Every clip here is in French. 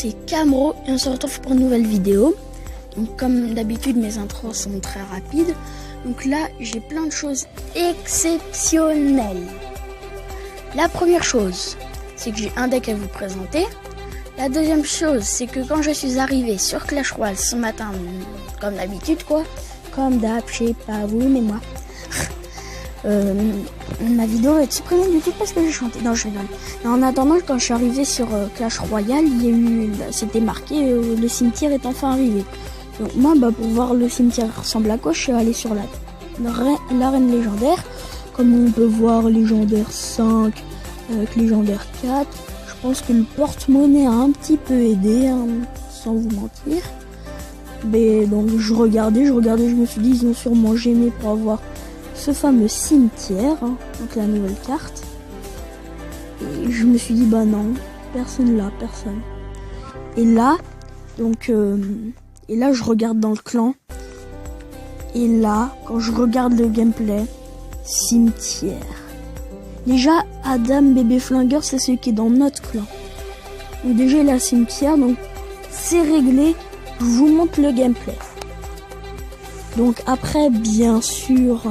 c'est Camro et on se retrouve pour une nouvelle vidéo. Donc comme d'habitude mes intros sont très rapides. Donc là j'ai plein de choses exceptionnelles. La première chose, c'est que j'ai un deck à vous présenter. La deuxième chose, c'est que quand je suis arrivé sur Clash Royale ce matin, comme d'habitude quoi, comme d'hab, je sais pas vous mais moi, ma vidéo est supprimée du tout parce que j'ai chanté. Non, je rigole. En attendant, quand je suis arrivé sur Clash Royale, il y a eu, c'était marqué le cimetière est enfin arrivé. Donc moi, pour voir le cimetière ressemble à quoi, je suis allé sur l'arène légendaire. Comme on peut voir légendaire 5 avec légendaire 4. Je pense que le porte-monnaie a un petit peu aidé, hein, sans vous mentir. Mais donc je regardais, je me suis dit ils ont sûrement gêné pour avoir ce fameux cimetière, hein, donc la nouvelle carte. Et je me suis dit non, personne là, personne. Et là, donc et là je regarde dans le clan. Et là, quand je regarde le gameplay, cimetière. Déjà, Adam bébé flingueur, c'est celui qui est dans notre clan. Donc déjà il a cimetière, donc c'est réglé. Je vous montre le gameplay. Donc après, bien sûr,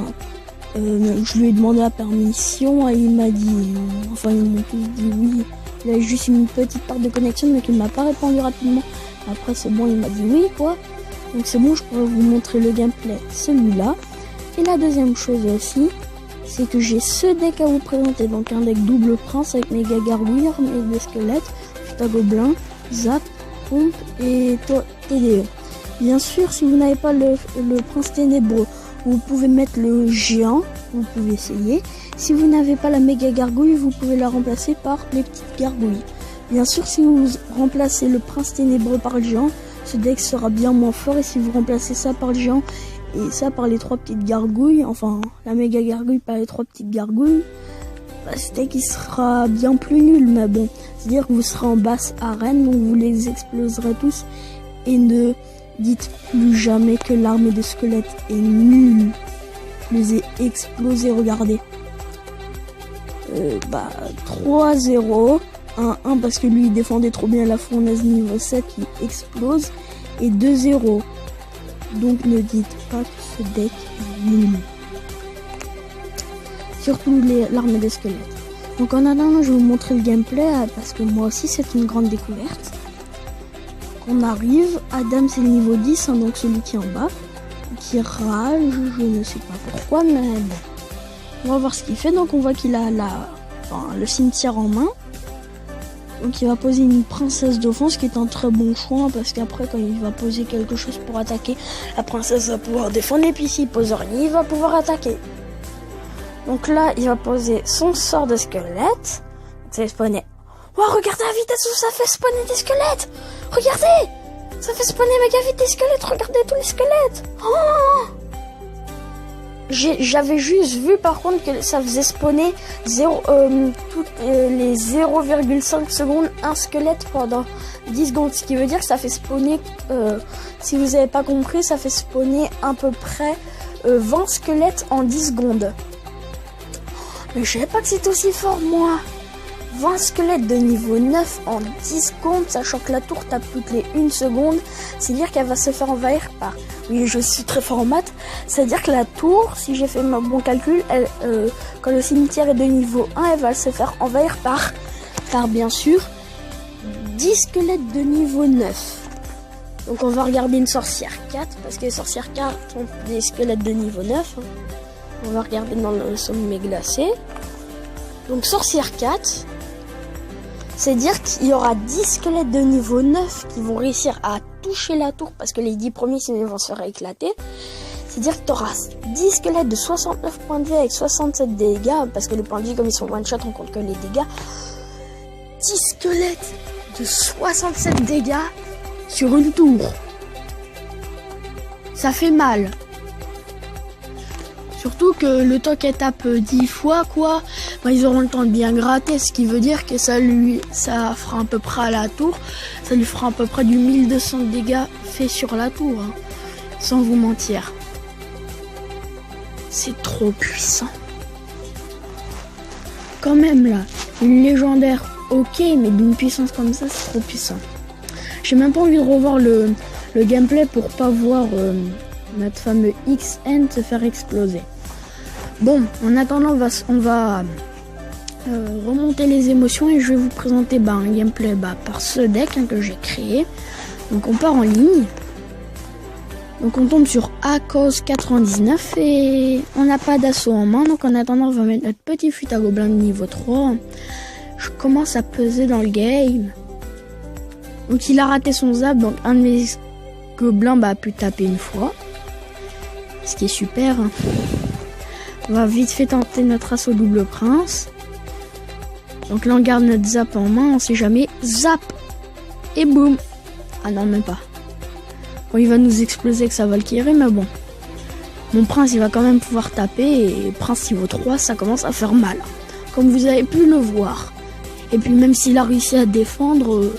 je lui ai demandé la permission et il m'a dit, enfin ils m'ont tous dit oui. Il a juste une petite part de connexion mais il m'a pas répondu rapidement. Après c'est bon, il m'a dit oui quoi. Donc c'est bon, je pourrais vous montrer le gameplay, celui-là. Et la deuxième chose aussi, c'est que j'ai ce deck à vous présenter. Donc un deck double prince avec méga gargouille, armée de squelettes, futa gobelin, zap, pompe et TDE. Bien sûr, si vous n'avez pas le prince ténébreux, vous pouvez mettre le géant, vous pouvez essayer. Si vous n'avez pas la méga gargouille, vous pouvez la remplacer par les petites gargouilles. Bien sûr, si vous remplacez le prince ténébreux par le géant, ce deck sera bien moins fort. Et si vous remplacez ça par le géant et ça par les 3 petites gargouilles, enfin la méga gargouille par les 3 petites gargouilles, ce deck il sera bien plus nul. Mais bon, c'est-à-dire que vous serez en basse arène, donc vous les exploserez tous. Et ne dites plus jamais que l'armée de squelettes est nulle. Je les ai explosés, regardez. 3-0. 1-1 parce que lui il défendait trop bien la fournaise niveau 7 qui explose. Et 2-0. Donc ne dites pas que ce deck est nul. Surtout l'armée des squelettes. Donc en attendant, je vais vous montrer le gameplay parce que moi aussi c'est une grande découverte. On arrive, Adam c'est le niveau 10, hein, donc celui qui est en bas, qui rage, je ne sais pas pourquoi, mais bon. On va voir ce qu'il fait. Donc on voit qu'il a le cimetière en main. Donc il va poser une princesse d'offense qui est un très bon choix, hein, parce qu'après quand il va poser quelque chose pour attaquer, la princesse va pouvoir défendre, et puis s'il pose rien, il va pouvoir attaquer. Donc là il va poser son sort de squelette. Ça va spawner. Oh, regardez la vitesse où ça fait spawner des squelettes. Regardez, ça fait spawner méga vite des squelettes. Regardez tous les squelettes. Oh, j'avais juste vu par contre que ça faisait spawner toutes les 0,5 secondes un squelette pendant 10 secondes. Ce qui veut dire que ça fait spawner, si vous n'avez pas compris, ça fait spawner à peu près 20 squelettes en 10 secondes. Mais je savais pas que c'était aussi fort moi. 20 squelettes de niveau 9 en 10 secondes, sachant que la tour tape toutes les 1 seconde. C'est-à-dire qu'elle va se faire envahir par... Oui, je suis très fort en maths. C'est-à-dire que la tour, si j'ai fait mon bon calcul, quand le cimetière est de niveau 1, elle va se faire envahir par bien sûr, 10 squelettes de niveau 9. Donc on va regarder une sorcière 4, parce que les sorcières 4 sont des squelettes de niveau 9. On va regarder dans le sommet glacé. Donc sorcière 4... c'est-à-dire qu'il y aura 10 squelettes de niveau 9 qui vont réussir à toucher la tour parce que les 10 premiers sinon ils vont se faire éclater. C'est-à-dire que tu auras 10 squelettes de 69 points de vie avec 67 dégâts parce que les points de vie comme ils sont one shot on compte que les dégâts. 10 squelettes de 67 dégâts sur une tour. Ça fait mal. Surtout que le temps qu'elle tape 10 fois, quoi, ils auront le temps de bien gratter, ce qui veut dire que ça fera à peu près à la tour, ça lui fera à peu près du 1200 de dégâts faits sur la tour, hein, sans vous mentir. C'est trop puissant. Quand même là, une légendaire, ok, mais d'une puissance comme ça, c'est trop puissant. J'ai même pas envie de revoir le gameplay pour pas voir notre fameux XN se faire exploser. Bon, en attendant, on va remonter les émotions et je vais vous présenter un gameplay par ce deck que j'ai créé. Donc on part en ligne. Donc on tombe sur ACOS 99 et on n'a pas d'assaut en main. Donc en attendant, on va mettre notre petit fuite à gobelins de niveau 3. Je commence à peser dans le game. Donc il a raté son zap, donc un de mes gobelins a pu taper une fois. Ce qui est super. On va vite fait tenter notre assaut double prince. Donc là on garde notre zap en main, on sait jamais. Zap! Et boum! Ah non, même pas. Bon, il va nous exploser avec sa Valkyrie, mais bon. Mon prince, il va quand même pouvoir taper. Et prince niveau 3, ça commence à faire mal. Comme vous avez pu le voir. Et puis même s'il a réussi à défendre,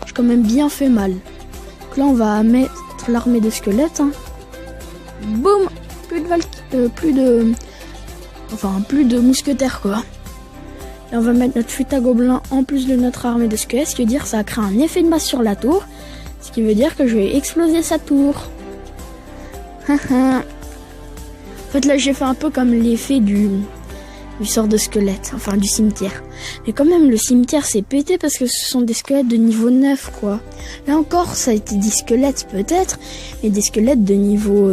j'ai quand même bien fait mal. Donc là, on va mettre l'armée de squelettes. Boum! Plus de mousquetaires, quoi. Et on va mettre notre fuite à gobelins en plus de notre armée de squelettes. Ce qui veut dire que ça va créer un effet de masse sur la tour. Ce qui veut dire que je vais exploser sa tour. En fait, là, j'ai fait un peu comme l'effet du sort de squelette. Enfin, du cimetière. Mais quand même, le cimetière, c'est pété parce que ce sont des squelettes de niveau 9, quoi. Là encore, ça a été des squelettes, peut-être. Mais des squelettes de niveau,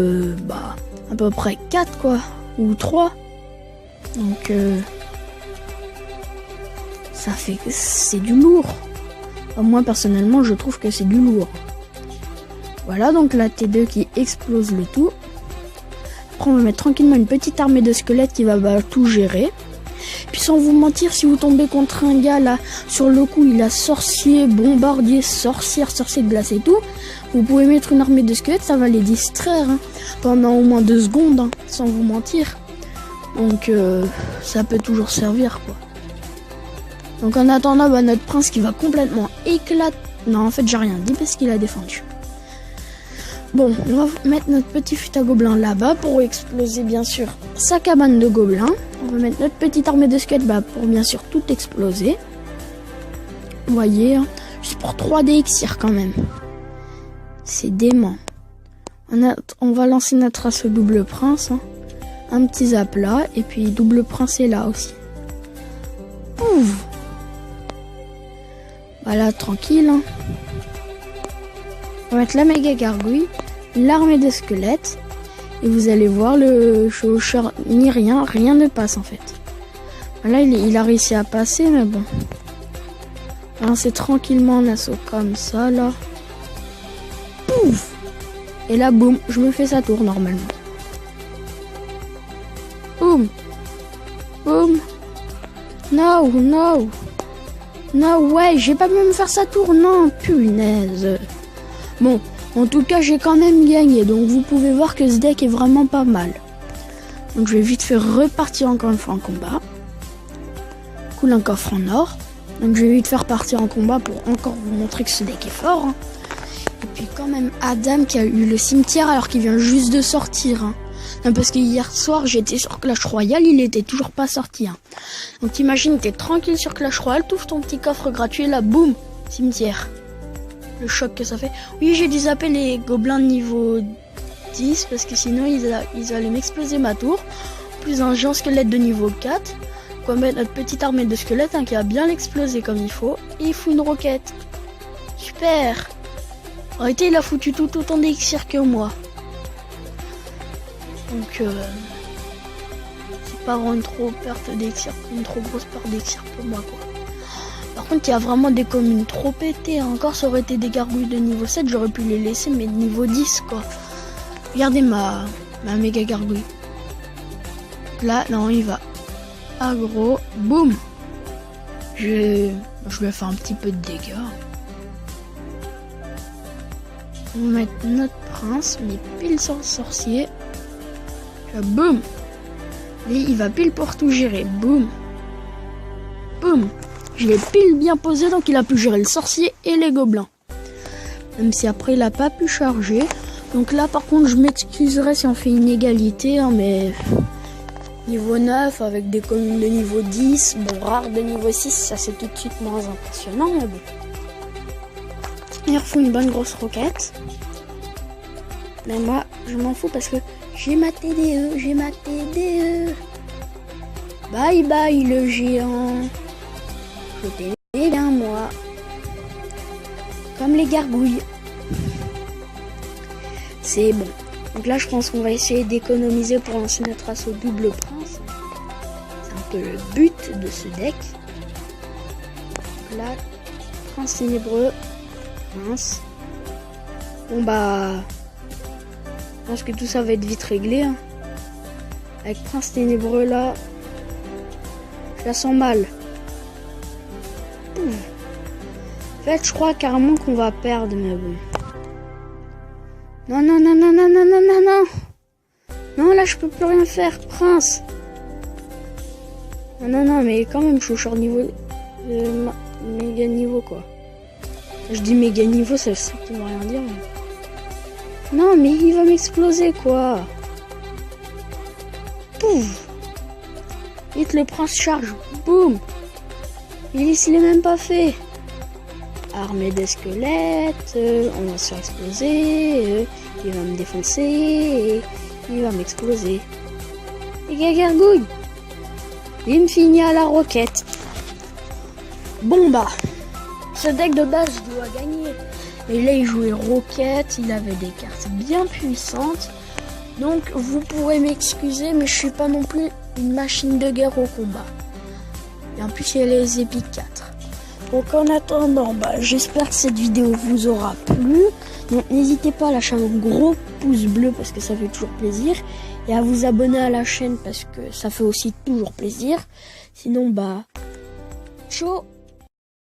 à peu près 4, quoi. Ou 3. Donc, ça fait que c'est du lourd. Moi personnellement je trouve que c'est du lourd. Voilà, donc la T2 qui explose le tout. Après on va mettre tranquillement une petite armée de squelettes qui va tout gérer. Puis sans vous mentir, si vous tombez contre un gars là, sur le coup il a sorcier, bombardier, sorcier de glace et tout, vous pouvez mettre une armée de squelettes, ça va les distraire pendant au moins 2 secondes, sans vous mentir. Donc ça peut toujours servir, quoi. Donc en attendant, notre prince qui va complètement éclater. Non, en fait, j'ai rien dit parce qu'il a défendu. Bon, on va mettre notre petit fuite à gobelins là-bas pour exploser, bien sûr, sa cabane de gobelins. On va mettre notre petite armée de squelettes pour, bien sûr, tout exploser. Vous voyez, juste pour 3 d'élixir quand même. C'est dément. On va lancer notre assaut double prince. Un petit zap là, et puis double prince est là aussi. Ouf! Voilà, tranquille. On va mettre la méga gargouille, l'armée de squelettes, et vous allez voir le chevaucheur ni rien ne passe en fait. Là, il a réussi à passer, mais bon. C'est tranquillement un assaut comme ça, là. Pouf! Et là, boum, je me fais sa tour normalement. Boum! Boum! No, no! Non, ouais, j'ai pas pu me faire sa tour, non, punaise. Bon, en tout cas, j'ai quand même gagné, donc vous pouvez voir que ce deck est vraiment pas mal. Donc je vais vite faire repartir encore une fois en combat. Cool, un coffre en or. Donc je vais vite faire partir en combat pour encore vous montrer que ce deck est fort. Et puis quand même Adam qui a eu le cimetière alors qu'il vient juste de sortir. Non, parce que hier soir j'étais sur Clash Royale, il était toujours pas sorti. Donc t'imagines, t'es tranquille sur Clash Royale, t'ouvres ton petit coffre gratuit, là boum, cimetière. Le choc que ça fait. Oui, j'ai dû zapper les gobelins de niveau 10 parce que sinon ils allaient m'exploser ma tour. Plus un géant squelette de niveau 4. On va mettre notre petite armée de squelettes qui va bien l'exploser comme il faut. Et il fout une roquette. Super. En réalité, il a foutu tout autant d'élixir que moi. Donc, c'est pas vraiment une trop perte d'élixir, une trop grosse perte d'élixir pour moi, quoi. Par contre, il y a vraiment des communes trop pétées. Encore, ça aurait été des gargouilles de niveau 7, j'aurais pu les laisser, mais de niveau 10, quoi. Regardez ma méga gargouille. Là, non, il va aggro. Boum. Je vais faire un petit peu de dégâts. On va mettre notre prince, mais pile sur le sorcier. Boum. Et il va pile pour tout gérer. Boum. Boum. Je l'ai pile bien posé, donc il a pu gérer le sorcier et les gobelins. Même si après il a pas pu charger. Donc là par contre je m'excuserai si on fait une égalité, mais niveau 9 avec des communes de niveau 10, bon rare de niveau 6, ça c'est tout de suite moins impressionnant, mais bon. Il refout une bonne grosse roquette. Mais moi, je m'en fous parce que j'ai ma TDE. Bye bye le géant. Je t'aimais bien moi. Comme les gargouilles. C'est bon. Donc là, je pense qu'on va essayer d'économiser pour lancer notre assaut double prince. C'est un peu le but de ce deck. Donc là, prince ténébreux. Mince. Bon bah... Je pense que tout ça va être vite réglé. Hein. Avec prince ténébreux là... Je la sens mal. Pouf. En fait, je crois carrément qu'on va perdre, mais bon. Non. Non, là, je peux plus rien faire, prince. Non, mais quand même, je suis au short niveau... méga niveau, quoi. Je dis méga niveau, ça veut strictement rien dire. Mais... Non, mais il va m'exploser, quoi. Pouf. Vite, le prince charge. Boum. Il s'il est même pas fait. Armée des squelettes. On va se faire exploser. Il va me défoncer. Il va m'exploser. Et gagargouille. Il me finit à la roquette. Bon bah. Ce deck de base doit gagner. Et là il jouait roquette. Il avait des cartes bien puissantes. Donc vous pourrez m'excuser, mais je suis pas non plus une machine de guerre au combat. Et en plus il y a les épiques 4. Donc en attendant, j'espère que cette vidéo vous aura plu. Donc n'hésitez pas à lâcher un gros pouce bleu parce que ça fait toujours plaisir. Et à vous abonner à la chaîne parce que ça fait aussi toujours plaisir. Sinon ciao.